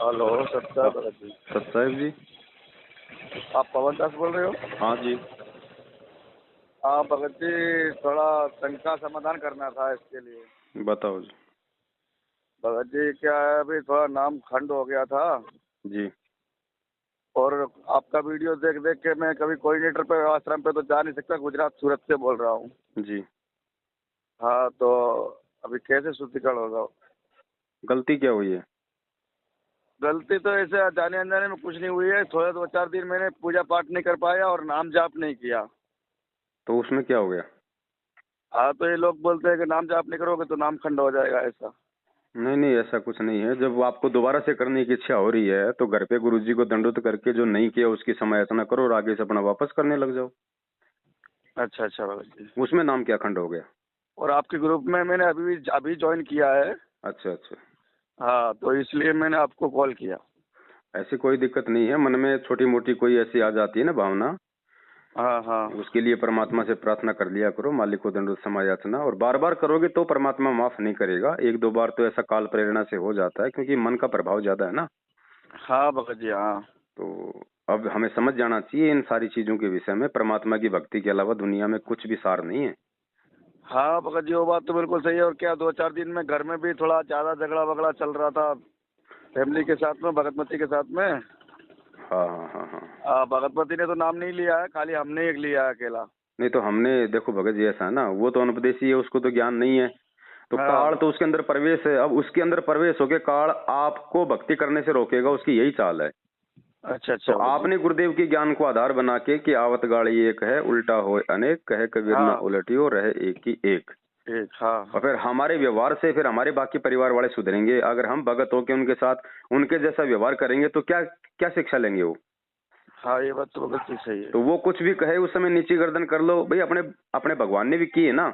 Hello Satya हाँ, भगत जी। सत्साहिब जी। आप पवन दास बोल रहे हो? हाँ जी। हाँ भगत जी, थोड़ा शंका समाधान करना था इसके लिए। बताओ जी। भगत जी क्या है, अभी थोड़ा नाम खंड हो गया था जी। और आपका वीडियो देख देख के मैं कभी कोऑर्डिनेटर पे आश्रम पे तो जा नहीं सकता। गुजरात सूरत से बोल रहा हूँ। जी। हाँ तो अभी कैसे शुद्धिकरण होगा? गलती क्या हुई है? गलती तो ऐसे जाने अनजाने में कुछ नहीं हुई है। थोड़े 2-4 दिन मैंने पूजा पाठ नहीं कर पाया और नाम जाप नहीं किया। तो उसमें क्या हो गया? हाँ तो ये लोग बोलते हैं कि नाम जाप नहीं करोगे तो नाम खंड हो जाएगा ऐसा। नहीं नहीं, ऐसा कुछ नहीं है। जब आपको दोबारा से करने की इच्छा हो रही है तो घर पे गुरुजी को दंडोत करके जो नहीं किया उसकी समायाचना करो और आगे से अपना वापस करने लग जाओ। अच्छा अच्छा भगत जी। उसमें नाम क्या खंड हो गया? और आपके ग्रुप में मैंने अभी ज्वाइन किया है। अच्छा अच्छा। हाँ तो इसलिए मैंने आपको कॉल किया। ऐसी कोई दिक्कत नहीं है। मन में छोटी मोटी कोई ऐसी आ जाती है ना भावना, हाँ हाँ। उसके लिए परमात्मा से प्रार्थना कर लिया करो, मालिक को दंडोत समायाचना। और बार बार करोगे तो परमात्मा माफ नहीं करेगा। एक दो बार तो ऐसा काल प्रेरणा से हो जाता है क्योंकि मन का प्रभाव ज्यादा है ना। हाँ भगत जी हाँ। तो अब हमें समझ जाना चाहिए इन सारी चीजों के विषय में। परमात्मा की भक्ति के अलावा दुनिया में कुछ भी सार नहीं है। हाँ भगत जी वो बात तो बिल्कुल सही है। और क्या 2-4 दिन में घर में भी थोड़ा ज्यादा झगड़ा वगड़ा चल रहा था फैमिली के साथ में, भगतमती के साथ में। हाँ हाँ हाँ हाँ। भगतमती ने तो नाम नहीं लिया है, खाली हमने एक लिया है अकेला। नहीं तो हमने, देखो भगत जी ऐसा है ना, वो तो अनुपदेशी है, उसको तो ज्ञान नहीं है। तो काल हाँ। तो उसके अंदर प्रवेश है। अब उसके अंदर प्रवेश होके काल आपको भक्ति करने से रोकेगा, उसकी यही चाल है। अच्छा तो अच्छा भगत जी। आपने गुरुदेव की ज्ञान को आधार बना के कि आवत गाड़ी एक है उल्टा होए अनेक, कहे कबीर ना हाँ उलटियो रहे एक ही एक। ठीक। हाँ और फिर हमारे व्यवहार से फिर हमारे बाकी परिवार वाले सुधरेंगे। अगर हम भगत होके उनके साथ उनके जैसा व्यवहार करेंगे तो क्या क्या शिक्षा लेंगे वो? हाँ ये बात तो भगत जी सही है। तो वो कुछ भी कहे उस समय नीची गर्दन कर लो भाई। अपने अपने भगवान ने भी की है ना।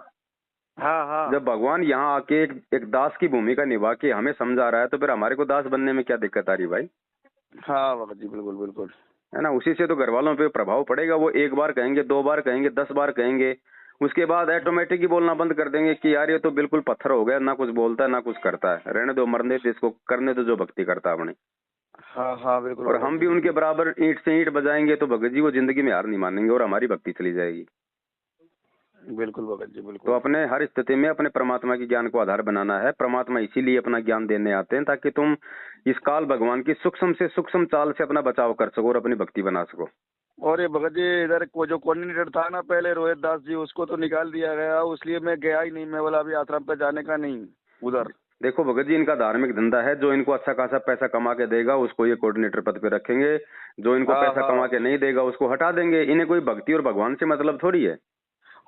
हाँ हाँ। जब भगवान यहाँ आके एक दास की भूमिका निभा के हमें समझा रहा है तो फिर हमारे को दास बनने में क्या दिक्कत आ रही भाई? हाँ भगत जी बिल्कुल बिल्कुल। है ना। उसी से तो घर वालों पे प्रभाव पड़ेगा। वो एक बार कहेंगे, दो बार कहेंगे, 10 बार कहेंगे, उसके बाद ऑटोमेटिक ही बोलना बंद कर देंगे कि यार ये तो बिल्कुल पत्थर हो गया, ना कुछ बोलता है ना कुछ करता है, रहने दो, मरने दो इसको, करने दो जो भक्ति करता है अपने। हाँ हाँ बिल्कुल और भगत हम जी भी उनके बिल्कुल। बराबर ईंट से ईंट बजाएंगे तो भगत जी वो जिंदगी में हार नहीं मानेंगे और हमारी भक्ति चली जाएगी। बिल्कुल भगत जी तो बिल्कुल। अपने हर स्थिति में अपने परमात्मा की ज्ञान को आधार बनाना है। परमात्मा इसीलिए अपना ज्ञान देने आते हैं ताकि तुम इस काल भगवान की सूक्ष्म से सूक्ष्म चाल से अपना बचाव कर सको और अपनी भक्ति बना सको। और ये भगत जी इधर को जो कोऑर्डिनेटर था ना पहले, रोहित दास जी, उसको तो निकाल दिया गया, इसलिए मैं गया ही नहीं। मैं बोला अभी आश्रम पे जाने का नहीं उधर। देखो भगत जी, इनका धार्मिक धंधा है। जो इनको अच्छा खासा पैसा कमा के देगा उसको ये कोऑर्डिनेटर पद पे रखेंगे। जो इनको हाँ पैसा कमा हाँ। के नहीं देगा उसको हटा देंगे। इन्हें कोई भक्ति और भगवान से मतलब थोड़ी है।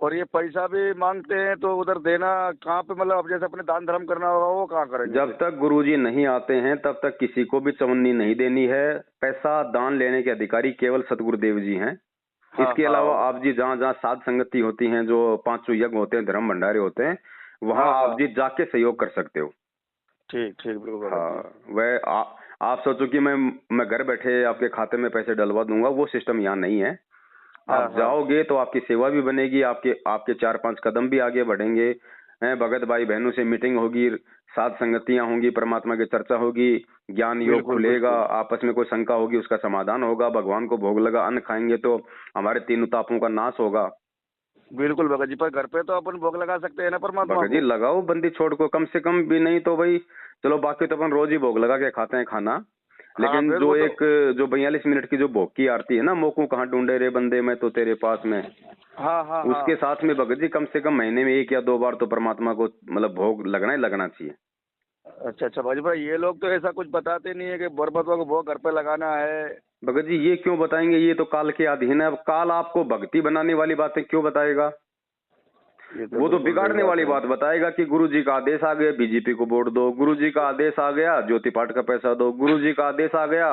और ये पैसा भी मांगते हैं तो उधर देना कहाँ पे? मतलब अब जैसे अपने दान धर्म करना होगा वो कहाँ करेंगे जब फिर? तक गुरुजी नहीं आते हैं तब तक किसी को भी चवन्नी नहीं देनी है। पैसा दान लेने के अधिकारी केवल सतगुरुदेव जी हैं। हाँ इसके अलावा हाँ। आप जी जहाँ जहाँ साध संगति होती हैं, जो 500 यज्ञ होते हैं, धर्म भंडारे होते हैं, वहाँ हाँ आप हाँ। जी जाके सहयोग कर सकते हो। ठीक ठीक बिल्कुल भगत जी। हाँ, वह आप सोचो कि मैं घर बैठे आपके खाते में पैसे डलवा दूंगा, वो सिस्टम यहाँ नहीं है। हाँ आप हाँ। जाओगे तो आपकी सेवा भी बनेगी, आपके आपके 4-5 कदम भी आगे बढ़ेंगे हैं। भगत भाई बहनों से मीटिंग होगी, साध संगतियां होंगी, परमात्मा की चर्चा होगी, ज्ञान योग बिल्कुल खुलेगा, बिल्कुल। आपस में कोई शंका होगी उसका समाधान होगा, भगवान को भोग लगा अन्न खाएंगे तो हमारे तीनों तापों का नाश होगा। बिल्कुल भगत जी, पर घर पे तो अपन भोग लगा सकते हैं ना परमात्मा भगत जी को। लगाओ बंदी छोड़ को, कम से कम भी नहीं तो भाई चलो, बाकी तो अपन रोज ही भोग लगा के खाते हैं खाना। हाँ लेकिन फिर जो वो तो। एक जो 42 मिनट की जो भोग की आरती है ना, मोकू कहाँ ढूंढे रे बंदे मैं तो तेरे पास में, हाँ हाँ हाँ। उसके साथ में भगत जी कम से कम महीने में 1 या 2 बार तो परमात्मा को मतलब भोग लगना ही लगना चाहिए। अच्छा अच्छा भाजी भाई, ये लोग तो ऐसा कुछ बताते नहीं है कि परमात्मा को भोग घर पे लगाना है। भगत जी ये क्यों बताएंगे? ये तो काल के अधीन है। अब काल आपको भक्ति बनाने वाली बातें क्यों बताएगा? ये वो तो बिल्कुल सही बिगाड़ने बात वाली है। बात बताएगा कि गुरुजी का आदेश आ गया बीजेपी को वोट दो, गुरुजी का आदेश आ गया ज्योति पाठ का पैसा दो, गुरुजी का आदेश आ गया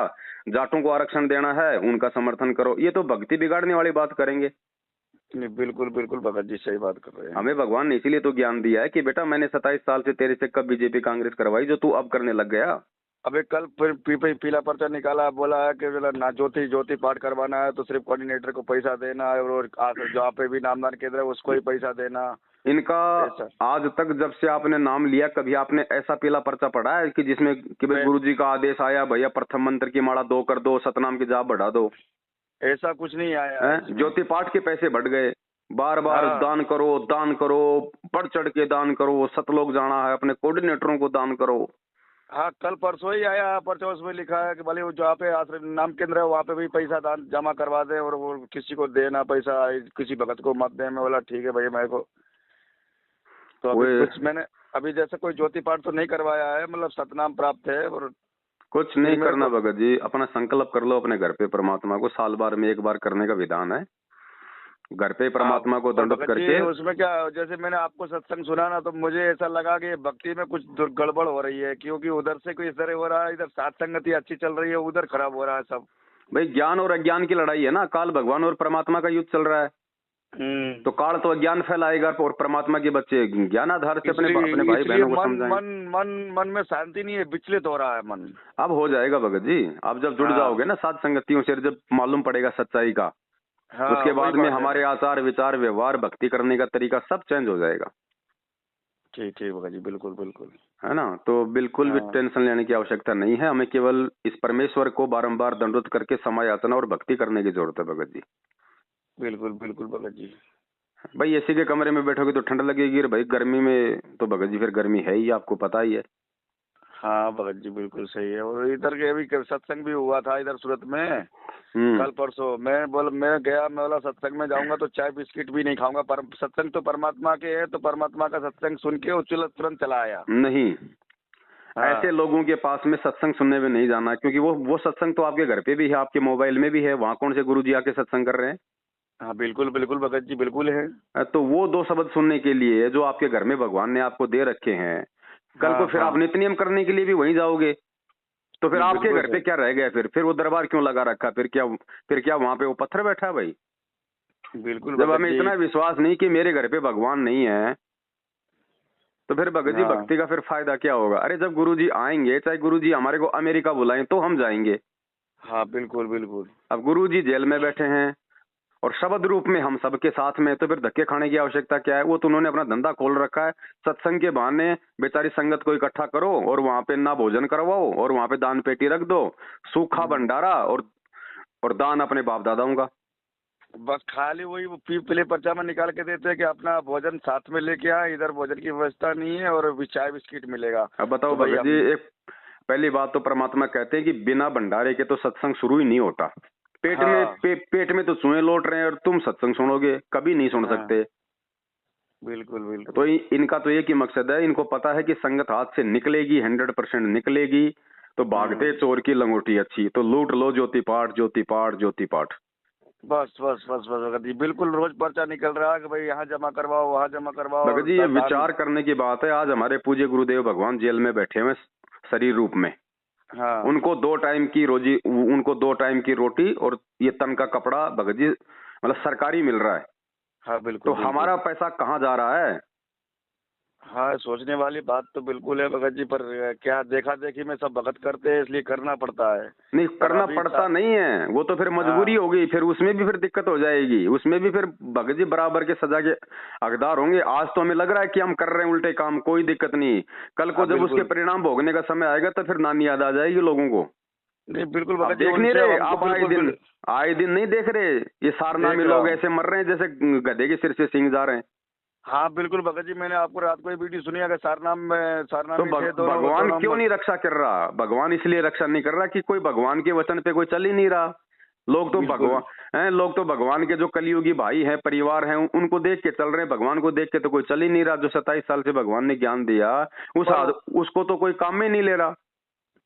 जाटों को आरक्षण देना है उनका समर्थन करो। ये तो भक्ति बिगाड़ने वाली बात करेंगे। नहीं बिल्कुल बिल्कुल भगत जी सही बात कर रहे हैं। हमें भगवान ने इसीलिए तो ज्ञान दिया है कि बेटा मैंने 27 साल से तेरे से कब बीजेपी कांग्रेस करवाई जो तू अब करने लग गया। अबे कल फिर पीला पर्चा निकाला, बोला है कि बोला ना ज्योति ज्योति पाठ करवाना है तो सिर्फ कोऑर्डिनेटर को पैसा देना है और जहाँ पे भी नामदान केंद्र है उसको ही पैसा देना। इनका ऐसा आज तक जब से आपने नाम लिया कभी आपने ऐसा पीला पर्चा पढ़ा है कि जिसमें कि भाई गुरुजी का आदेश आया भैया प्रथम मंत्र की माला 2 कर दो, सतनाम की जाप बढ़ा दो, ऐसा कुछ नहीं आया है हैं? इसमें। ज्योति पाठ के पैसे बढ़ गए, बार बार हाँ दान करो, बढ़ चढ़ के दान करो, सतलोक जाना है, अपने कोऑर्डिनेटरों को दान करो। हाँ, कल परसों ही आया पर्चा, उसमें लिखा है कि भले वो जहाँ पे आश्रम नाम केंद्र है वहाँ पे भी पैसा दान जमा करवा दे और वो किसी को देना पैसा, किसी भगत को मत दे। मैं बोला ठीक है भैया मेरे को। तो अभी वो कुछ मैंने अभी जैसे कोई ज्योति पाठ तो नहीं करवाया है, मतलब सतनाम प्राप्त है। और कुछ नहीं मेरे करना को भगत जी, अपना संकल्प कर लो अपने घर पे, परमात्मा को साल भर में एक बार करने का विधान है। घर पे हाँ, परमात्मा को पर दंडवत भगत जी करके। उसमें क्या, जैसे मैंने आपको सत्संग सुना ना तो मुझे ऐसा लगा कि भक्ति में कुछ गड़बड़ हो रही है, क्योंकि उधर से कोई इधर हो रहा है, इधर सात संगति अच्छी चल रही है, उधर खराब हो रहा है सब। भाई ज्ञान और अज्ञान की लड़ाई है ना, काल भगवान और परमात्मा का युद्ध चल रहा है। तो काल तो अज्ञान फैलाएगा और परमात्मा के बच्चे ज्ञान आधार से अपने भाई इसलिए बहनों को मन समझाएं। मन मन मन में शांति नहीं है, विचलित हो रहा है मन। अब हो जाएगा भगत जी, आप जब जुड़ हाँ जाओगे ना सात संगतियों से, जब मालूम पड़ेगा सच्चाई का, हाँ, उसके वही बाद में बात है। हमारे आचार विचार व्यवहार भक्ति करने का तरीका सब चेंज हो जाएगा, ठीक ठीक भगत जी, बिल्कुल बिल्कुल। है ना। तो बिल्कुल भी हाँ टेंशन लेने की आवश्यकता नहीं है, हमें केवल इस परमेश्वर को बारंबार दंडवत करके समय याचना और भक्ति करने की जरूरत है भगत जी। बिल्कुल बिल्कुल भगत जी। भाई एसी के कमरे में बैठोगे तो ठंड लगेगी, और भाई गर्मी में तो भगत जी फिर गर्मी है ही, आपको पता ही है। हाँ भगत जी बिल्कुल सही है। और इधर के अभी सत्संग भी हुआ था इधर सूरत में कल परसों। मैं गया, मैं बोला सत्संग में जाऊंगा तो चाय बिस्किट भी नहीं खाऊंगा, पर सत्संग तो परमात्मा के है, तो परमात्मा का सत्संग सुन के तुरंत चला आया। नहीं, हाँ ऐसे लोगों के पास में सत्संग सुनने में नहीं जाना, क्योंकि वो सत्संग तो आपके घर पे भी है, आपके मोबाइल में भी है, वहां कौन से गुरुजी आके सत्संग कर रहे हैं। हाँ, बिल्कुल बिल्कुल भगत जी बिल्कुल है। तो वो 2 शब्द सुनने के लिए जो आपके घर में भगवान ने आपको दे रखे हैं, कल को हाँ फिर हाँ, आप नित्य नियम करने के लिए भी वहीं जाओगे, तो फिर आपके बिल्कुल घर पे सही। क्या रह गया, फिर वो दरबार क्यों लगा रखा, फिर क्या वहां पे वो पत्थर बैठा है भाई। बिल्कुल जब भगत हमें जी। इतना विश्वास नहीं कि मेरे घर पे भगवान नहीं है, तो फिर भगत जी हाँ भक्ति का फिर फायदा क्या होगा। अरे जब गुरुजी आएंगे, चाहे गुरुजी हमारे को अमेरिका बुलाएं तो हम जाएंगे। हाँ, बिल्कुल बिल्कुल। अब गुरुजी जेल में बैठे हैं और शब्द रूप में हम सबके साथ में, तो फिर धक्के खाने की आवश्यकता क्या है। वो तो उन्होंने अपना धंधा खोल रखा है, सत्संग के बहाने बेचारी संगत को इकट्ठा करो और वहां पे ना भोजन करवाओ और वहां पे दान पेटी रख दो, सूखा भंडारा और दान अपने बाप दादाओं का। बस खाली वही वो पीले पर्चा में निकाल के देते हैं कि अपना भोजन साथ में लेके आए, इधर भोजन की व्यवस्था नहीं है और चाय बिस्किट मिलेगा। अब बताओ तो भाई भगत जी, एक पहली बात तो परमात्मा कहते हैं कि बिना भंडारे के तो सत्संग शुरू ही नहीं होता। हाँ पेट में तो चूहे लौट रहे हैं और तुम सत्संग सुनोगे, कभी नहीं सुन हाँ, सकते। बिल्कुल बिल्कुल। तो इनका तो एक ही मकसद है, इनको पता है कि संगत हाथ से निकलेगी, 100% निकलेगी, तो भागते चोर की लंगोटी अच्छी, तो लूट लो ज्योति पाठ ज्योति पाठ ज्योति पाठ। बस बस बस बस भगत जी, बिल्कुल रोज पर्चा निकल रहा है कि भाई यहाँ जमा करवाओ वहाँ जमा करवाओ। भगत जी ये विचार करने की बात है, आज हमारे पूज्य गुरुदेव भगवान जेल में बैठे हुए शरीर रूप में, हाँ उनको 2 टाइम की रोजी, उनको 2 टाइम की रोटी और ये तन का कपड़ा भगत जी मतलब सरकारी मिल रहा है। हाँ, बिल्कुल तो हमारा पैसा कहाँ जा रहा है। हाँ, सोचने वाली बात तो बिल्कुल है भगत जी, पर क्या देखा देखी में सब भगत करते हैं इसलिए करना पड़ता है। नहीं, पर करना अभी पड़ता नहीं है, वो तो फिर मजबूरी होगी, फिर उसमें भी फिर दिक्कत हो जाएगी, उसमें भी फिर भगत जी बराबर के सजा के हकदार होंगे। आज तो हमें लग रहा है कि हम कर रहे हैं उल्टे काम, कोई दिक्कत नहीं, कल को हाँ, जब उसके बिल्कुल परिणाम भोगने का समय आएगा तो फिर नानी याद आ जाएगी लोगों को। नहीं, बिल्कुल आप भगत जी देख नहीं उनसे रहे, हमको आप आए दिन नहीं देख रहे, ये सारनामी देख रहा लोग हूँ। ऐसे मर रहे हैं जैसे गधे के सिर से सींग जा रहे हैं। हाँ बिल्कुल भगत जी, मैंने आपको रात को ये वीडियो सुनी है कि तो सारनामी थे भगवान दोनों क्यों नहीं रक्षा कर रहा। भगवान इसलिए रक्षा नहीं कर रहा कि कोई भगवान के वचन पे कोई चल ही नहीं रहा। लोग तो भगवान के जो कलियुगी भाई हैं, परिवार हैं, उनको देख के चल रहे हैं, भगवान को देख के तो कोई चल ही नहीं रहा। जो 27 साल से भगवान ने ज्ञान दिया उसको तो कोई काम में नहीं ले रहा।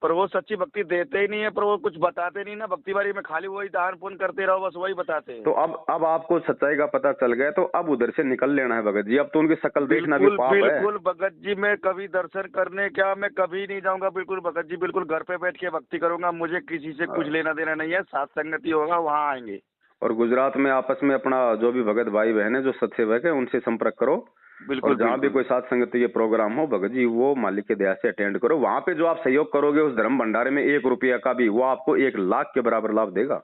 पर वो सच्ची भक्ति देते ही नहीं है, पर वो कुछ बताते नहीं ना भक्ति बारी में, खाली वही दान पुण्य करते रहो, बस वही बताते हैं। तो अब आपको सच्चाई का पता चल गया, तो अब उधर से निकल लेना है भगत जी। अब तो उनकी शक्ल देखना भी पाप है। बिल्कुल भगत जी, मैं कभी दर्शन करने क्या मैं कभी नहीं जाऊंगा। बिल्कुल भगत जी, बिल्कुल घर पे बैठ के भक्ति करूंगा, मुझे किसी से कुछ लेना देना नहीं है। सात संगति होगा वहाँ आएंगे। और गुजरात में आपस में अपना जो भी भगत भाई बहन है, जो सत्सेवक है, उनसे संपर्क करो। बिल्कुल और जहाँ भी कोई सात संगति के प्रोग्राम हो भगत जी, वो मालिक के दया से अटेंड करो। वहाँ पे जो आप सहयोग करोगे उस धर्म भंडारे में 1 रुपया का भी, वो आपको 1 लाख के बराबर लाभ देगा।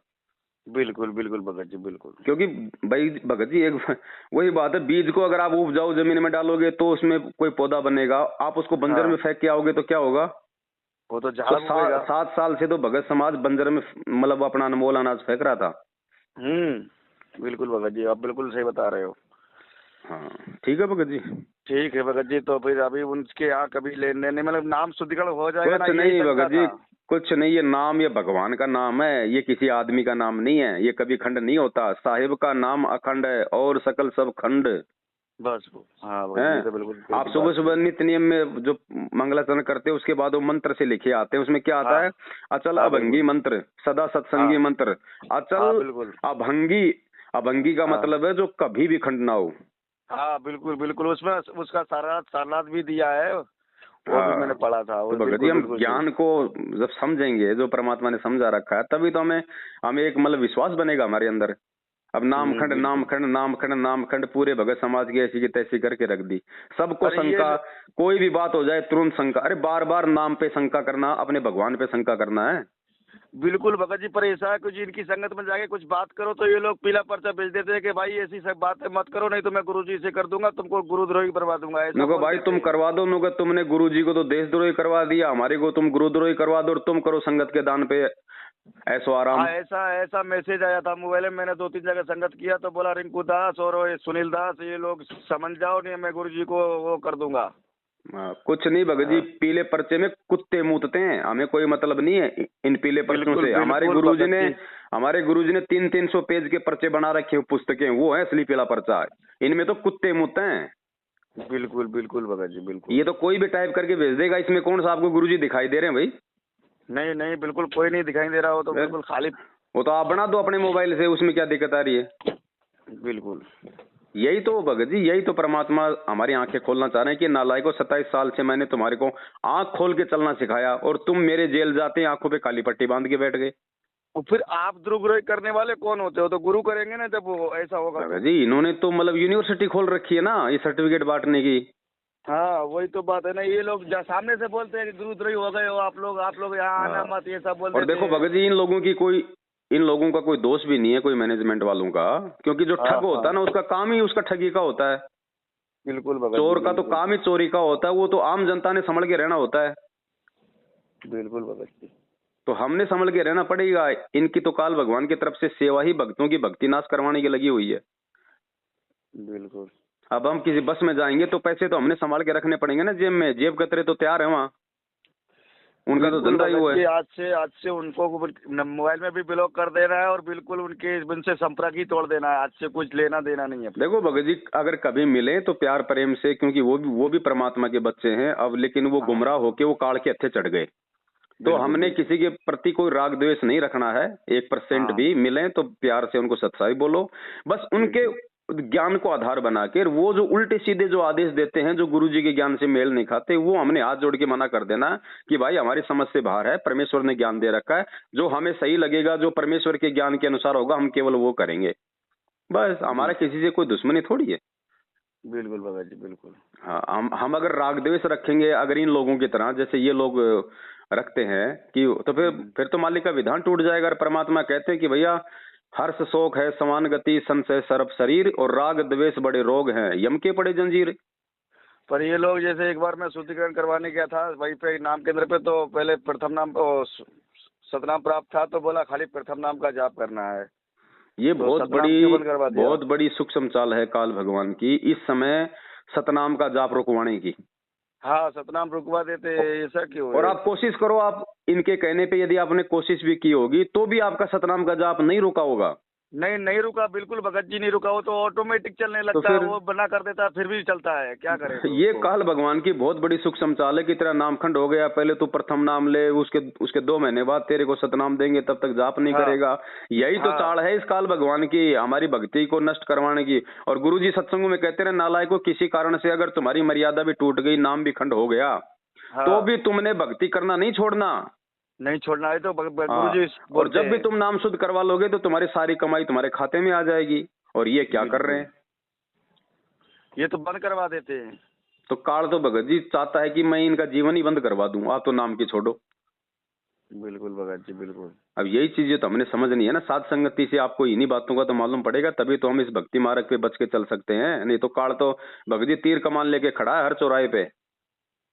बिल्कुल बिल्कुल भगत जी बिल्कुल। क्योंकि भाई भगत जी एक वही बात है, बीज को अगर आप उपजाऊ जमीन में डालोगे तो उसमें कोई पौधा बनेगा, आप उसको बंजर हाँ, में फेंक के आओगे तो क्या होगा? वो तो तो झाड़ उगेगा। 7 साल से तो भगत समाज बंजर में मतलब अपना अनमोल अनाज फेंक रहा था। बिल्कुल भगत जी, आप बिल्कुल सही बता रहे हो। हाँ ठीक है भगत जी। ठीक है भगत जी, तो फिर अभी उनके यहाँ कभी लेन देन नहीं, मतलब नाम शुद्धिकरण हो जाएगा ना, कुछ यही नहीं शंका भगत जी, था। कुछ नहीं, ये नाम ये भगवान का नाम है, ये किसी आदमी का नाम नहीं है, ये कभी खंड नहीं होता। साहिब का नाम अखंड है और सकल सब खंड बस हाँ भगत जी, ये हैं। तो बिल्कुल आप बिल्कुल सुबह बात सुबह सही। नित्य नियम में जो मंगलाचरण करते हैं उसके बाद वो मंत्र से लिखे आते हैं, उसमें क्या आता हाँ है? अचल हाँ अभंगी बिल्कुल। मंत्र, सदा सत्संगी हाँ मंत्र। हाँ अचल बिल्कुल। अभंगी, अभंगी का हाँ मतलब है जो कभी भी खंड ना हो। हाँ बिल्कुल बिल्कुल, उसमें उसका सारनाथ भी दिया है, वो भी मैंने हाँ पढ़ा था, तो वो भगत जी बिल्कुल हम बिल्कुल सही। ज्ञान को जब समझेंगे, जो परमात्मा ने समझा रखा है, तभी तो हमें एक मतलब विश्वास बनेगा हमारे अंदर। अब नामखंड बिल्कुल। नामखंड नामखंड नामखंड पूरे भगत समाज की ऐसी की तैसी करके रख दी। सबको पर ये शंका, कोई भी बात हो जाए तुरंत शंका। अरे बार बार नाम पे शंका करना, अपने भगवान पे शंका करना है। बिल्कुल भगत जी, पर ऐसा है कुछ इनकी संगत में जाके कुछ बात करो तो ये लोग पीला पर्चा भेज देते हैं कि भाई ऐसी सब बातें मत करो, नहीं तो मैं गुरुजी से कर दूंगा, तुमको गुरुद्रोही करवा दूंगा, ऐसा नुको बोल भाई देते तुम हैं। करवा दो, नुको तुमने गुरुजी को तो देशद्रोही करवा दिया, हमारे को तुम गुरुद्रोही करवा दो और तुम करो संगत के दान पे ऐसो आराम। हाँ, ऐसा ऐसा मैसेज आया था मोबाइल में, मैंने 2-3 जगह संगत किया तो बोला रिंकू दास और ये सुनील दास, ये लोग समझ जाओ, नहीं मैं गुरुजी को वो कर दूंगा। कुछ नहीं भगत जी, हाँ, पीले पर्चे में कुत्ते मूतते हैं, हमें कोई मतलब नहीं है इन पीले पर्चों बिल्कुल से। बिल्कुल भगत जी। हमारे गुरुजी ने 300-300 पेज के पर्चे बना रखे हैं, पुस्तकें, वो है असली पीला पर्चा। इनमें तो कुत्ते मूतते हैं। बिल्कुल बिल्कुल भगत जी बिल्कुल। ये तो कोई भी टाइप करके भेज देगा, इसमें कौन सा आपको गुरुजी दिखाई दे रहे हैं भाई? नहीं नहीं, बिल्कुल कोई नहीं दिखाई दे रहा हो, तो फिर बिल्कुल खाली। वो तो आप बना दो अपने मोबाइल से, उसमें क्या दिक्कत आ रही है? बिल्कुल। यही तो भगत जी, यही तो परमात्मा हमारी आंखें खोलना चाह रहे हैं कि नालायकों, 27 साल से मैंने तुम्हारे को आंख खोल के चलना सिखाया और तुम मेरे जेल जाते आंखों पे काली पट्टी बांध के बैठ गए। और फिर आप द्रुगुरोही करने वाले कौन होते हो? तो गुरु करेंगे ना, जब वो ऐसा होगा भगत तो। जी इन्होंने तो मतलब यूनिवर्सिटी खोल रखी है ना, ये सर्टिफिकेट बांटने की। हाँ वही तो बात है ना, ये लोग सामने से बोलते हैं कि गुरुद्रोही हो गए हो आप लोग यहाँ आना हाँ। मत, ये सब बोल और देते देखो हैं। भगत जी इन लोगों का कोई दोष भी नहीं है, कोई मैनेजमेंट वालों का, क्योंकि जो हाँ ठग होता हाँ है ना उसका काम ही उसका ठगी का होता है। बिल्कुल भगत जी चोर का तो बिल्कुल। काम ही चोरी का होता है, वो तो आम जनता ने संभल के रहना होता है। बिल्कुल भगत जी। तो हमने संभल के रहना पड़ेगा। इनकी तो काल भगवान की तरफ से सेवा ही भक्तों की भक्ति नाश करवाने की लगी हुई है। बिल्कुल। अब हम किसी बस में जाएंगे तो पैसे तो हमने संभाल के रखने पड़ेंगे ना जेब में, जेब कतरे तो तैयार है वहाँ, उनका तो बिल्कुल धंधा ही वो भगत है। जी, आज से उनको मोबाइल में भी ब्लॉक कर देना है और बिल्कुल उनके उनसे संपर्क ही तोड़ देना है, आज से कुछ लेना देना नहीं है। देखो भगत जी अगर कभी मिले तो प्यार प्रेम से, क्योंकि वो भी परमात्मा के बच्चे हैं अब, लेकिन वो हाँ गुमराह होके वो काल के हत्थे चढ़ गए। तो बिल्कुल हमने बिल्कुल। किसी के प्रति कोई राग द्वेष नहीं रखना है, 1% हाँ भी मिले तो प्यार से उनको सच्चाई बोलो। बस उनके बिल्कुल। ज्ञान को आधार बना के वो जो उल्टे सीधे जो आदेश देते हैं, जो गुरुजी के ज्ञान से मेल नहीं खाते, वो हमने हाथ जोड़ के मना कर देना कि भाई हमारी समझ से बाहर है, परमेश्वर ने ज्ञान दे रखा है, जो हमें सही लगेगा, जो परमेश्वर के ज्ञान के अनुसार होगा, हम केवल वो करेंगे। बस हमारा किसी से कोई दुश्मनी थोड़ी है। बिल्कुल भगत जी बिल्कुल। हाँ हम अगर राग द्वेष रखेंगे, अगर इन लोगों की तरह जैसे ये लोग रखते हैं कि, तो फिर तो मालिक का विधान टूट जाएगा। और परमात्मा कहते हैं कि भैया हर्ष शोक है समान गति, संशय सर्प शरीर, और राग द्वेष बड़े रोग हैं, यम के पड़े जंजीर। पर ये लोग, जैसे एक बार मैं शुद्धिकरण करवाने गया था वहीं पे नाम केंद्र पे, तो पहले प्रथम नाम सतनाम प्राप्त था, तो बोला खाली प्रथम नाम का जाप करना है, ये तो सतनाम क्यों बंद करवा दिया? बहुत बड़ी सूक्ष्म चाल है काल भगवान की, इस समय सतनाम का जाप रुकवाने की। हाँ, सतनाम रुकवा देते हैं, ऐसा क्यों और है? आप कोशिश करो, आप इनके कहने पे यदि आपने कोशिश भी की होगी तो भी आपका सतनाम का जाप नहीं रुका होगा। नहीं नहीं रुका, बिल्कुल भगत जी नहीं रुका, वो तो ऑटोमेटिक चलने तो लगता है, फिर वो बना कर देता है फिर भी चलता है, क्या करें तो ये उसको। काल भगवान की बहुत बड़ी सूक्ष्म चाल है कि तेरा नामखंड हो गया, पहले तू प्रथम नाम ले, उसके 2 महीने बाद तेरे को सतनाम देंगे, तब तक जाप नहीं हाँ करेगा। यही तो हाँ चाल है इस काल भगवान की, हमारी भक्ति को नष्ट करवाने की। और गुरुजी सत्संगों में कहते रहे, नालायकों किसी कारण से अगर तुम्हारी मर्यादा भी टूट गई, नाम भी खंड हो गया, तो हाँ, भी तुमने भक्ति करना नहीं छोड़ना। नहीं छोड़ना है तो गुरु हाँ, जी और बोलते जब भी हैं। तुम नाम शुद्ध करवा लोगे तो तुम्हारी सारी कमाई तुम्हारे खाते में आ जाएगी। और ये क्या कर रहे बिल्कुल, हैं? ये तो बंद करवा देते हैं। तो काल तो भगत जी चाहता है कि मैं इनका जीवन ही बंद करवा दूं, आप तो नाम की छोड़ो। बिल्कुल भगत जी बिल्कुल। अब यही चीजें तो हमने समझनी है ना, साध संगति से आपको इन्हीं बातों का तो मालूम पड़ेगा, तभी तो हम इस भक्ति मार्ग पे बच के चल सकते हैं। नहीं तो काल तो भगत जी तीर कमान लेके खड़ा है हर चौराहे पे।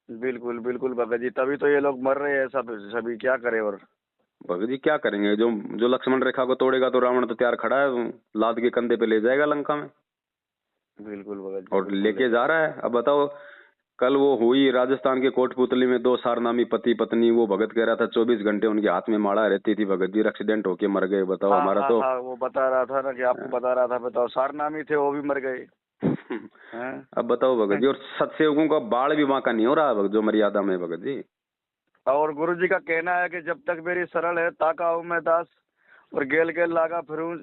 बिल्कुल बिल्कुल भगत जी, तभी तो ये लोग मर रहे हैं सब सभी, क्या करे। और भगत जी क्या करेंगे, जो जो लक्ष्मण रेखा को तोड़ेगा तो रावण तो तैयार खड़ा है, लाद के कंधे पे ले जाएगा लंका में, बिल्कुल भगत जी और बिल्कुल लेके जा रहा है। अब बताओ, कल वो हुई राजस्थान के कोटपुतली में, दो सारनामी पति पत्नी, वो भगत कह रहा था 24 घंटे उनके हाथ में माला रहती थी, भगत जी एक्सीडेंट होके मर गए। बताओ हाँ हमारा हाँ तो हाँ, वो बता रहा था ना कि आपको बता रहा था, बताओ सारनामी थे वो भी मर गए हैं। अब बताओ भगत जी, और सत्सेवकों का बाल भी वहां का नहीं हो रहा है जो मर्यादा में भगत जी। और गुरु जी का कहना है कि जब तक मेरी सरल है ताका हूँ मैं दास, और गेल गेल लागा फिरूं।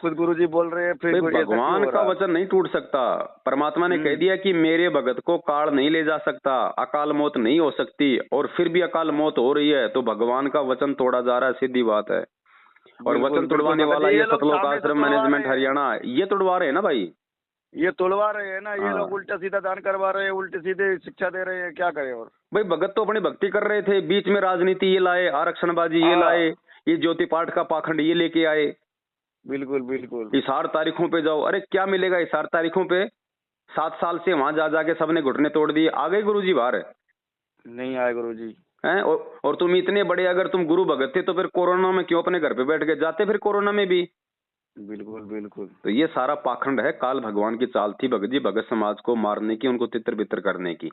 खुद गुरु जी बोल रहे हैं, फिर भाई ऐसा क्यों भगवान हो का रहा। वचन नहीं टूट सकता। परमात्मा ने कह दिया कि मेरे भगत को काल नहीं ले जा सकता, अकाल मौत नहीं हो सकती, और फिर भी अकाल मौत हो रही है, तो भगवान का वचन तोड़ा जा रहा है, सीधी बात है। और बिल्कुल वचन बिल्कुल तुड़वाने भगत वाला जी, ये ये लोग सतलोक सामने से आश्रम तुड़वा मैनेजमेंट रहे हैं, हरियाणा, ये तुड़वा रहे हैं ना भाई। ये तुड़वा रहे हैं ना, ये लोग हाँ उल्टा सीधा दान करवा रहे हैं, उल्टे सीधे शिक्षा दे रहे हैं, क्या करें। और भाई, भगत तो अपनी भक्ति कर रहे थे, बीच में राजनीति ये लाए, आरक्षणबाजी ये लाए, हाँ ये ज्योति पाठ का पाखंड ये लेके आए। बिल्कुल बिल्कुल। इशार तारीखों पे जाओ, अरे क्या मिलेगा इशार तारीखों पे। 7 साल से वहां जा जाके सबने घुटने तोड़ दिए, आ गए गुरु जी बाहर नहीं आए गुरु जी। हैं। और तुम इतने बड़े अगर तुम गुरु भगत थे तो फिर कोरोना में क्यों अपने घर पे बैठ के जाते फिर कोरोना में भी। बिल्कुल बिल्कुल। तो ये सारा पाखंड है, काल भगवान की चाल थी भगत जी, भगत समाज को मारने की, उनको तितर बितर करने की।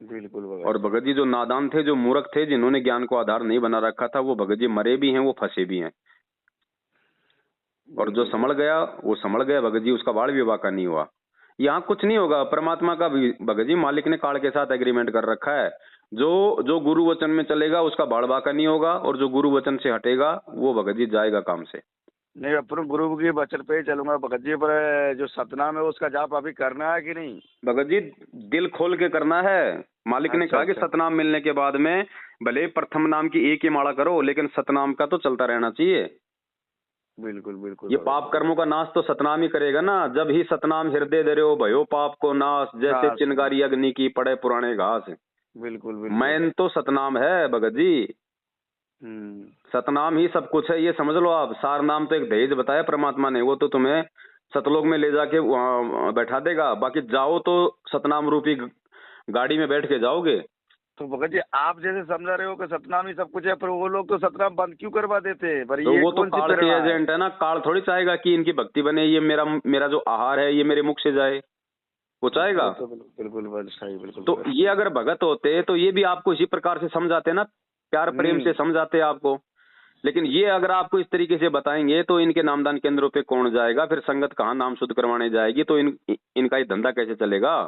बिल्कुल और भगत जी। भगत जी जो नादान थे, जो मूर्ख थे, जिन्होंने ज्ञान को आधार नहीं बना रखा था, वो भगत जी मरे भी हैं, वो फंसे भी हैं। और जो बिल्कुल संभल गया वो संभल गया भगत जी, उसका बाल विवाह का नहीं हुआ। यहाँ कुछ नहीं होगा, परमात्मा का भी भगत जी मालिक ने काल के साथ एग्रीमेंट कर रखा है। जो जो गुरु वचन में चलेगा उसका बाल बाका नहीं होगा, और जो गुरु वचन से हटेगा वो भगत जी जाएगा काम से। नहीं, अपन गुरु की वचन पे ही चलूंगा भगत जी। पर जो सतनाम है उसका जाप अभी करना है कि नहीं। भगत जी दिल खोल के करना है। मालिक ने अच्छा कहा कि अच्छा। सतनाम मिलने के बाद में भले प्रथम नाम की एक ही माला करो, लेकिन सतनाम का तो चलता रहना चाहिए। बिल्कुल बिल्कुल ये भगत पाप जी कर्मों बिल्कुल। का नाश तो सतनाम ही करेगा ना। जब ही सतनाम हृदय धर्यो भयो पाप को नाश, जैसे घास। चिनगारी अग्नि की पड़े पुराने घास। बिल्कुल बिल्कुल। मैन तो सतनाम है भगत जी। हम्म। सतनाम ही सब कुछ है, ये समझ लो आप। सार नाम तो एक दहेज बताया परमात्मा ने, वो तो तुम्हें सतलोक में ले जाके वहां बैठा देगा। बाकी जाओ तो सतनाम रूपी गाड़ी में बैठ के जाओगे। तो भगत जी आप जैसे समझा रहे हो कि सतनाम ही सब कुछ है, पर वो लोग तो सतनाम बंद क्यों करवा देते हैं। पर तो ये वो तो कौन सी काल के प्रेरणा है। एजेंट है ना। काल थोड़ी चाहेगा कि इनकी भक्ति बने, ये मेरा मेरा जो आहार है ये मेरे मुख से जाए, वो चाहेगा। वो तो बिल्कुल बिल्कुल सही, बिल्कुल तो भगत ये अगर भगत होते तो ये भी आपको इसी प्रकार से समझाते ना, प्यार प्रेम से समझाते आपको। लेकिन ये अगर आपको इस तरीके से बताएंगे तो इनके नामदान केंद्रों पे कौन जाएगा, फिर संगत कहाँ नाम शुद्ध करवाने जाएगी, तो इनका ये धंधा कैसे चलेगा।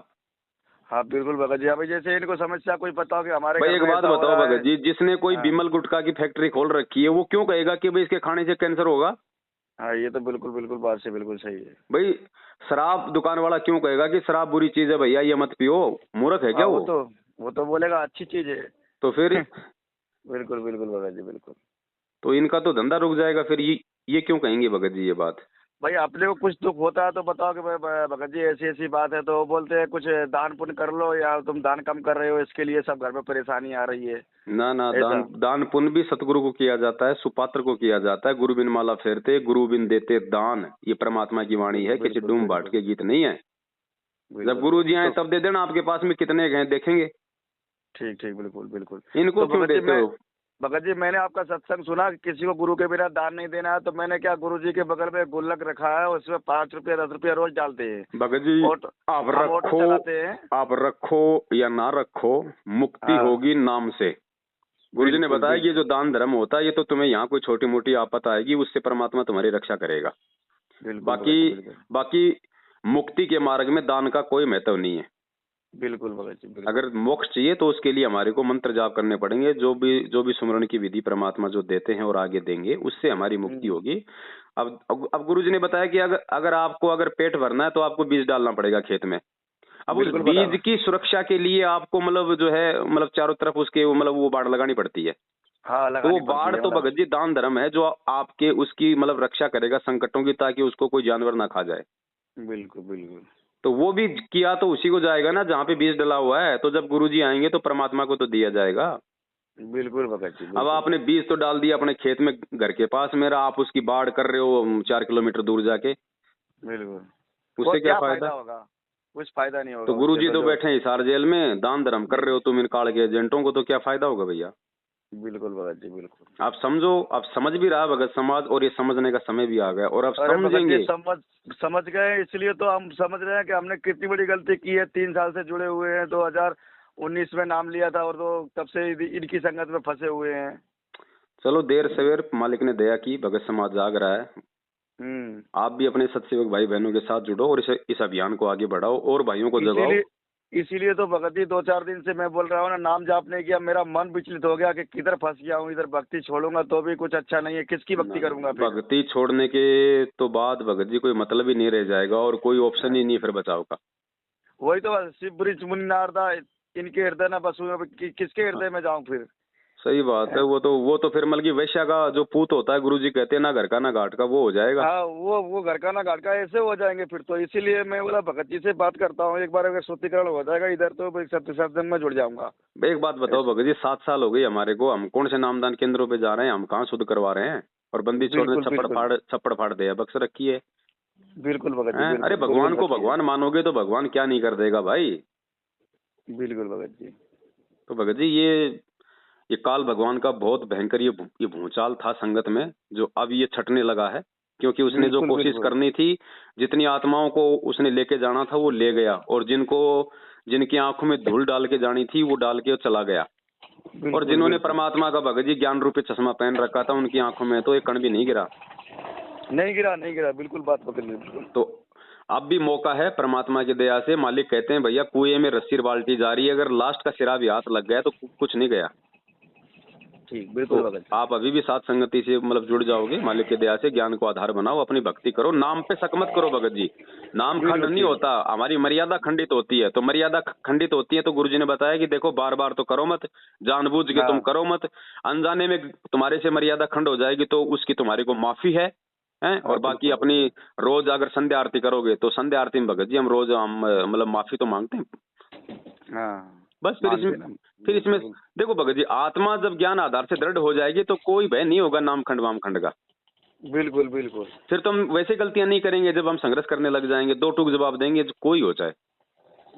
हाँ बिल्कुल भगत जी। अभी जैसे इनको समस्या कोई पता हो कि हमारे भाई घर एक में बात ऐसा हो बताओ रहा है। भगत जी, जिसने कोई हाँ बिमल गुटखा की फैक्ट्री खोल रखी है वो क्यों कहेगा कि भाई इसके खाने से कैंसर होगा। हाँ, ये तो बिल्कुल बिल्कुल बात से बिल्कुल सही है। भाई शराब दुकान वाला क्यों कहेगा कि शराब बुरी चीज है भैया ये मत पियो। मूर्ख है हाँ क्या वो। वो तो बोलेगा अच्छी चीज है। तो फिर बिल्कुल बिल्कुल भगत जी बिल्कुल। तो इनका तो धंधा रुक जाएगा फिर। ये क्यों कहेंगे भगत जी ये बात। भाई अपने को कुछ दुख होता है तो बताओ कि भाई भगत जी ऐसी ऐसी बात है, तो वो बोलते हैं कुछ दान पुण्य कर लो, या तुम दान कम कर रहे हो इसके लिए सब घर में परेशानी आ रही है। ना ना, ऐसा। दान पुण्य भी सतगुरु को किया जाता है, सुपात्र को किया जाता है। गुरु बिन माला फेरते गुरु बिन देते दान, ये परमात्मा की वाणी है, किसी बिल्कुल डूम बाट बिल्कुल के गीत नहीं है। जब बिल्कुल गुरु जी बिल्कुल। आए तो तब दे देना, आपके पास में कितने हैं देखेंगे। ठीक ठीक, बिल्कुल बिल्कुल। इनको तो क्यों भगत जी देते हो। भगत जी मैंने आपका सत्संग सुना कि किसी को गुरु के बिना दान नहीं देना है, तो मैंने क्या गुरु जी के बगल में गुल्लक रखा है, उसमें 5 रुपया 10 रुपया रोज डालते हैं। भगत जी ऑटो, आप हम ऑटो रखो, चलाते हैं। आप रखो या ना रखो, मुक्ति हाँ होगी नाम से। गुरु जी ने बिल्कुल बताया कि ये जो बिल्कुल दान धर्म होता है ये तो तुम्हें यहाँ कोई छोटी मोटी आफत आएगी उससे परमात्मा तुम्हारी रक्षा करेगा। बिल्कुल बाकी भगत जी बिल्कुल। बाकी मुक्ति के मार्ग में दान का कोई महत्व नहीं है। बिल्कुल भगत जी बिल्कुल। अगर मोक्ष चाहिए तो उसके लिए हमारे को मंत्र जाप करने पड़ेंगे, जो भी सुमरण की विधि परमात्मा जो देते हैं और आगे देंगे, उससे हमारी मुक्ति होगी। अब गुरु जी ने बताया कि अगर आपको अगर पेट भरना है तो आपको बीज डालना पड़ेगा खेत में। अब उस बिल्कुल बीज बराबर। की सुरक्षा के लिए आपको मतलब जो है मतलब चारों तरफ उसके मतलब वो बाड़ लगानी पड़ती है। हाँ तो वो लगानी पड़ती बाड़ है तो मतलब। भगत जी दान धर्म है जो आपके उसकी मतलब रक्षा करेगा संकटों की, ताकि उसको कोई जानवर ना खा जाए। बिल्कुल बिल्कुल। तो वो भी किया तो उसी को जाएगा ना जहाँ पे बीज डला हुआ है। तो जब गुरु जी आएंगे तो परमात्मा को तो दिया जाएगा। बिल्कुल भगत जी, अब बिल्कुल। आपने बीज तो डाल दिया अपने खेत में घर के पास मेरा, आप उसकी बाढ़ कर रहे हो 4 किलोमीटर दूर जाके, बिल्कुल। उससे क्या क्या फायदा? होगा? कुछ फायदा नहीं तो होगा उससे, गुरुजी तो तो जो। बैठे हैं हिसार जेल में, दान धर्म कर रहे हो तुम इन काल के एजेंटों को, तो क्या फायदा होगा भैया? बिल्कुल भगत जी, बिल्कुल। आप समझो, आप समझ भी रहा है भगत समाज, और ये समझने का समय भी आ गया, और आप अरे भगत जी, समझेंगे। समझ गए, इसलिए तो हम समझ रहे हैं कि हमने कितनी बड़ी गलती की है। 3 साल से जुड़े हुए हैं, 2019 में नाम लिया था, और तो तब से इनकी संगत में फंसे हुए हैं। चलो देर सवेर मालिक ने दया की, भगत समाज जाग रहा है। आप भी अपने सत्सेवक भाई बहनों के साथ जुड़ो और इस अभियान को आगे बढ़ाओ और भाइयों को जगाओ। इसीलिए तो भगत जी 2-4 दिन से मैं बोल रहा हूँ ना, नाम जाप नहीं किया, मेरा मन विचलित हो गया कि किधर फंस गया हूँ। इधर भक्ति छोड़ूंगा तो भी कुछ अच्छा नहीं है, किसकी भक्ति करूंगा फिर? भक्ति छोड़ने के तो बाद भगत जी कोई मतलब ही नहीं रह जाएगा, और कोई ऑप्शन ही नहीं फिर बचाव का। वही तो शिव ब्रिज मुनि नारदा इनके हृदय न बसू, किसके हृदय में जाऊं फिर? सही बात है। वो तो फिर मतलब की वैश्या का जो पूत होता है, गुरुजी कहते हैं ना घर का ना घाट का, वो हो जाएगा। हाँ, वो घर का ना घाट का ऐसे हो जाएंगे फिर तो। इसीलिए मैं बोला भगत जी से बात करता हूँ, एक बार अगर शुद्धिकरण हो जाएगा इधर तो सत्संग में जुड़ जाऊंगा। एक बात बताओ भगत जी, 7 साल हो गई हमारे को, हम कौन से नामदान केंद्रों पे जा रहे हैं, हम कहाँ शुद्ध करवा रहे हैं? और बंदी चोर ने छप्पड़ फाड़ दिया, बक्स रखी है। बिल्कुल भगत जी, बिल्कुल। अरे भगवान को भगवान मानोगे तो भगवान क्या नहीं कर देगा भाई? बिल्कुल भगत जी। तो भगत जी ये काल भगवान का बहुत भयंकर ये भूचाल था संगत में, जो अब ये छटने लगा है, क्योंकि उसने जो कोशिश करनी थी, जितनी आत्माओं को उसने लेके जाना था वो ले गया, और जिनकी आंखों में धूल डाल के जानी थी वो डाल के चला गया। और जिन्होंने परमात्मा का भगत जी ज्ञान रूपी चश्मा पहन रखा था, उनकी आंखों में तो एक कण भी नहीं गिरा। नहीं गिरा, बिल्कुल बात पकड़ ली। तो अब भी मौका है, परमात्मा की दया से मालिक कहते हैं भैया कुएं में रस्सी बाल्टी जा रही है, अगर लास्ट का सिरा भी हाथ लग गया तो कुछ नहीं गया। ठीक, बिल्कुल तो आप अभी भी साथ संगति से मतलब जुड़ जाओगे, मालिक की दया से ज्ञान को आधार बनाओ, अपनी भक्ति करो, नाम पे शक मत करो भगत जी। नाम खंड नहीं होता, हमारी मर्यादा खंडित होती है, तो मर्यादा खंडित होती है तो गुरुजी ने बताया कि देखो बार बार तो करो मत, जानबूझ के तुम करो मत, अनजाने में तुम्हारे से मर्यादा खंड हो जाएगी तो उसकी तुम्हारे को माफी है। और बाकी अपनी रोज अगर संध्या आरती करोगे तो संध्या आरती में भगत जी हम रोज मतलब माफी तो मांगते हैं। बस फिर इसमें देखो भगत जी, आत्मा जब ज्ञान आधार से दृढ़ हो जाएगी तो कोई भय नहीं होगा नाम खंड वाम खंड का। बिल्कुल बिल्कुल। फिर तो हम वैसे गलतियां नहीं करेंगे, जब हम संघर्ष करने लग जाएंगे, 2 टूक जवाब देंगे तो कोई हो जाए।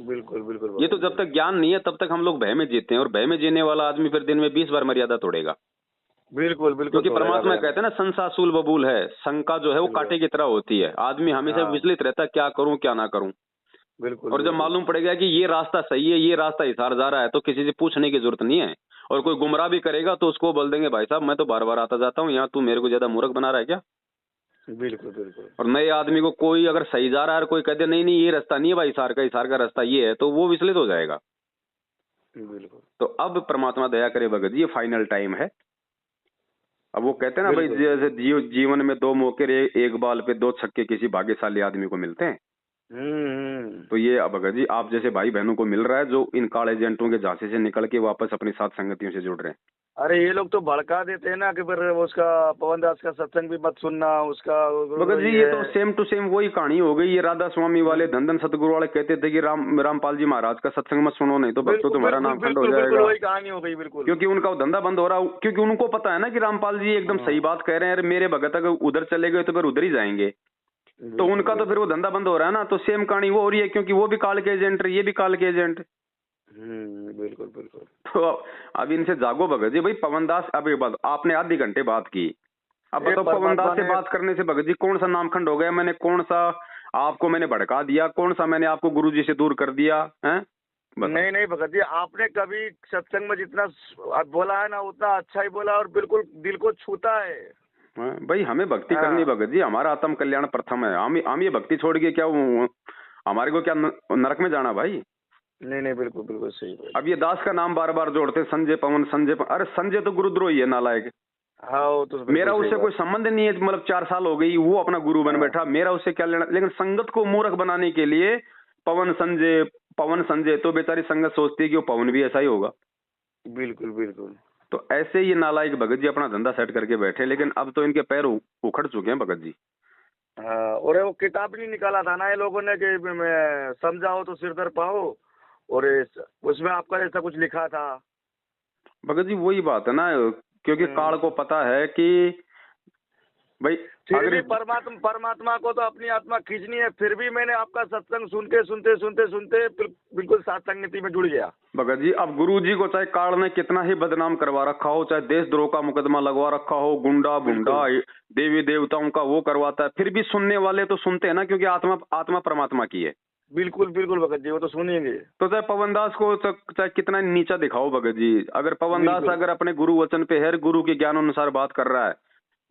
बिल्कुल बिल्कुल। ये तो जब तक ज्ञान नहीं है तब तक हम लोग भय में जीते हैं, और भय में जीने वाला आदमी फिर दिन में 20 बार मर्यादा तोड़ेगा। बिल्कुल बिल्कुल। क्योंकि परमात्मा कहते हैं ना, संसासूल बबूल है, शंका जो है वो कांटे की तरह होती है, आदमी हमेशा विचलित रहता है क्या करूं क्या ना करूं। बिल्कुल। और जब मालूम पड़ेगा कि ये रास्ता सही है, ये रास्ता हिसार जा रहा है, तो किसी से पूछने की जरूरत नहीं है। और कोई गुमराह भी करेगा तो उसको बोल देंगे भाई साहब मैं तो बार बार आता जाता हूँ, यहाँ तू मेरे को ज्यादा मूर्ख बना रहा है क्या? बिल्कुल बिल्कुल। और नए आदमी को कोई अगर सही जा रहा है और कोई कहते नहीं ये रास्ता नहीं है भाई, हिसार का रास्ता ये है, तो वो विचलित हो जाएगा। बिल्कुल। तो अब परमात्मा दया करे भगत जी, ये फाइनल टाइम है। अब वो कहते हैं ना भाई, जैसे जीवन में 2 मौके, एक बाल पे 2 छक्के किसी भाग्यशाली आदमी को मिलते हैं। तो ये अब भगत जी आप जैसे भाई बहनों को मिल रहा है जो इन काल एजेंटों के झांसे से निकल के वापस अपनी साथ संगतियों से जुड़ रहे हैं। अरे ये लोग तो भड़का देते हैं ना कि फिर उसका पवन दास का सत्संग भी मत सुनना उसका। भगत जी ये तो सेम टू सेम वही कहानी हो गई। ये राधा स्वामी वाले धन सतगुरु वाले कहते थे कि रामपाल जी महाराज का सत्संग मत सुनो, नहीं तो भक्तों तुम्हारा नाम खंड हो जाएगा। वही कहानी हो गई बिल्कुल। क्योंकि उनका धंधा बंद हो रहा, क्योंकि उनको पता है ना कि रामपाल जी एकदम सही बात कह रहे हैं, मेरे भगत अगर उधर चले गए तो फिर उधर ही जाएंगे, तो उनका तो फिर वो धंधा बंद हो रहा है ना। तो सेम कहानी वो हो रही है, क्योंकि वो भी काल के एजेंट, ये भी काल के एजेंट। बिल्कुल बिल्कुल। तो अब इनसे जागो भगत जी। भाई पवन दास, अब एक बात आपने आधी घंटे बात की, अब बताओ पवन दास से बात करने से भगत जी कौन सा नामखंड हो गया? मैंने कौन सा आपको मैंने भड़का दिया? कौन सा मैंने आपको गुरुजी से दूर कर दिया है? नहीं भगत जी, आपने कभी सत्संग में जितना बोला है ना उतना अच्छा ही बोला, और बिल्कुल दिल को छूता है। भाई हमें भक्ति करनी भगत जी, हमारा आत्म कल्याण प्रथम है। हम ये भक्ति छोड़ के क्या हमारे को क्या नरक में जाना भाई? नहीं बिल्कुल बिल्कुल सही। अब ये दास का नाम बार बार जोड़ते, संजय पवन संजय पवन। अरे संजय तो गुरुद्रोही है, नालायक। हाँ तो मेरा उससे कोई संबंध नहीं है, मतलब 4 साल हो गई वो अपना गुरु बन बैठा, मेरा उससे क्या लेना। लेकिन संगत को मूर्ख बनाने के लिए पवन संजय तो बेचारी संगत सोचती है कि वो पवन भी ऐसा ही होगा। बिल्कुल बिल्कुल। तो ऐसे ये नालायक भगत जी अपना धंधा सेट करके बैठे, लेकिन अब तो इनके पैर उखड़ चुके हैं भगत जी। हाँ, और वो किताब नहीं निकाला था ना ये लोगों ने कि मैं समझाओ तो सिर दर पाओ, और उसमें आपका ऐसा कुछ लिखा था। भगत जी वही बात है ना, क्योंकि काल को पता है कि भाई फिर भी परमात्मा को तो अपनी आत्मा खींचनी है। फिर भी मैंने आपका सत्संग सुनते बिल्कुल साथ संगति में जुड़ गया। भगत जी अब गुरु जी को चाहे काल ने कितना ही बदनाम करवा रखा हो, चाहे देशद्रोह का मुकदमा लगवा रखा हो, गुंडा बुंडा देवी देवताओं का वो करवाता है, फिर भी सुनने वाले तो सुनते हैं ना, क्योंकि आत्मा परमात्मा की है। बिल्कुल बिल्कुल भगत जी, वो तो सुनेंगे। तो चाहे पवनदास को चाहे कितना नीचा दिखाओ भगत जी, अगर पवनदास अगर अपने गुरु वचन पे है, गुरु के ज्ञान अनुसार बात कर रहा है,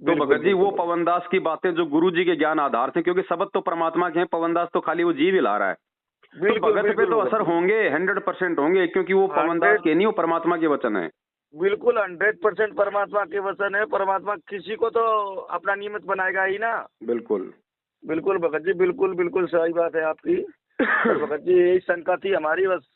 तो भगत जी वो पवनदास की बातें जो गुरु जी के ज्ञान आधार से, क्योंकि शब्द तो परमात्मा के हैं, पवनदास तो खाली वो जीव ही ला रहा है, तो भगत पे तो असर होंगे, 100% होंगे, क्योंकि वो पवनदास के नहीं, वो परमात्मा के वचन है। बिल्कुल 100% परमात्मा के वचन है। परमात्मा किसी को तो अपना नियमित बनाएगा ही ना। बिल्कुल बिल्कुल भगत जी, बिल्कुल बिल्कुल सही बात है आपकी। भगत जी यही शंका थी हमारी, बस।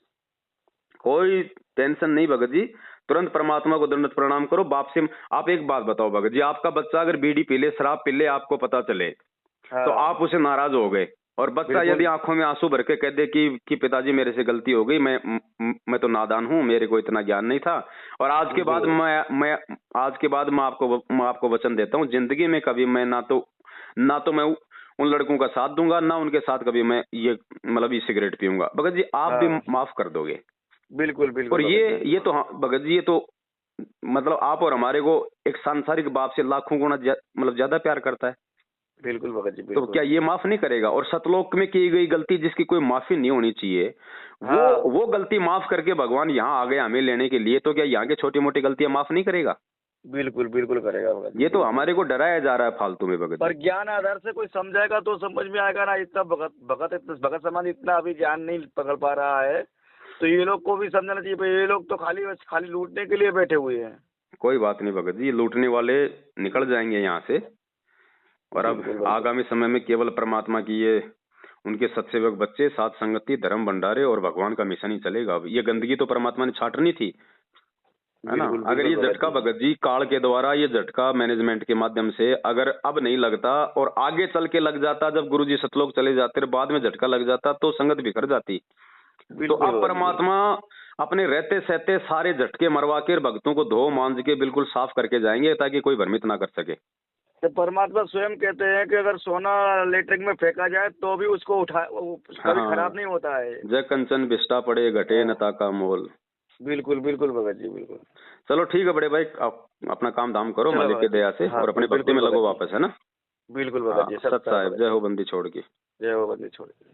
कोई टेंशन नहीं भगत जी, तुरंत परमात्मा को दंडवत प्रणाम करो। बाप से आप एक बात बताओ भगत जी, आपका बच्चा अगर बीड़ी पी ले, शराब पी ले, आपको पता चले, तो आप उसे नाराज हो गए, और बच्चा यदि आंखों में आंसू भर के कह दे कि पिताजी मेरे से गलती हो गई, मैं तो नादान हूँ, मेरे को इतना ज्ञान नहीं था, और आज के बाद मैं आपको वचन देता हूँ, जिंदगी में कभी मैं ना तो मैं उन लड़कों का साथ दूंगा, ना उनके साथ कभी मैं ये मतलब ये सिगरेट पीऊंगा। भगत जी आप भी माफ कर दोगे? बिल्कुल बिल्कुल। और ये तो भगत जी, ये तो मतलब आप और हमारे को एक सांसारिक बाप से लाखों गुना मतलब ज्यादा प्यार करता है। बिल्कुल भगत जी, तो क्या ये माफ नहीं करेगा? और सतलोक में की गई गलती जिसकी कोई माफी नहीं होनी चाहिए, वो गलती माफ करके भगवान यहाँ आ गए हमें लेने के लिए, तो क्या यहाँ की छोटी मोटी गलतियां माफ नहीं करेगा? बिल्कुल बिल्कुल करेगा भगत। ये तो हमारे को डराया जा रहा है फालतू में भगत। पर ज्ञान आधार से कोई समझाएगा तो समझ में आएगा ना। इतना भगत समाज इतना अभी ज्ञान नहीं पकड़ पा रहा है, तो ये लोग को भी समझना चाहिए। ये लोग तो खाली लूटने के लिए बैठे हुए हैं। कोई बात नहीं भगत जी, लूटने वाले निकल जाएंगे यहाँ से, और अब आगामी समय में केवल परमात्मा की ये उनके सत्सेवक बच्चे, साथ संगति, धर्म भंडारे और भगवान का मिशन ही चलेगा। ये गंदगी तो परमात्मा ने छाटनी थी, है ना। अगर ये झटका भगत जी काल के द्वारा, ये झटका मैनेजमेंट के माध्यम से अगर अब नहीं लगता और आगे चल के लग जाता, जब गुरुजी सतलोक चले जाते, बाद में झटका लग जाता, तो संगत बिखर जाती। तो अब परमात्मा अपने रहते सहते सारे झटके मरवा के भक्तों को धो मांझ के बिल्कुल साफ करके जाएंगे, ताकि कोई भ्रमित ना कर सके। तो परमात्मा स्वयं कहते हैं कि अगर सोना लेटरिन में फेंका जाए तो भी उसको कभी खराब नहीं होता है। जय कंचन बिस्टा पड़े घटे नता का मोल। बिल्कुल बिल्कुल भगत जी, बिल्कुल। चलो ठीक है बड़े भाई, आप अपना काम धाम करो मालिक की दया से, और अपने भक्ति में लगो वापस, है ना। बिल्कुल भगत जी। सत साहिब, जय हो बंदी छोड़ की। जय हो बंदी छोड़ की।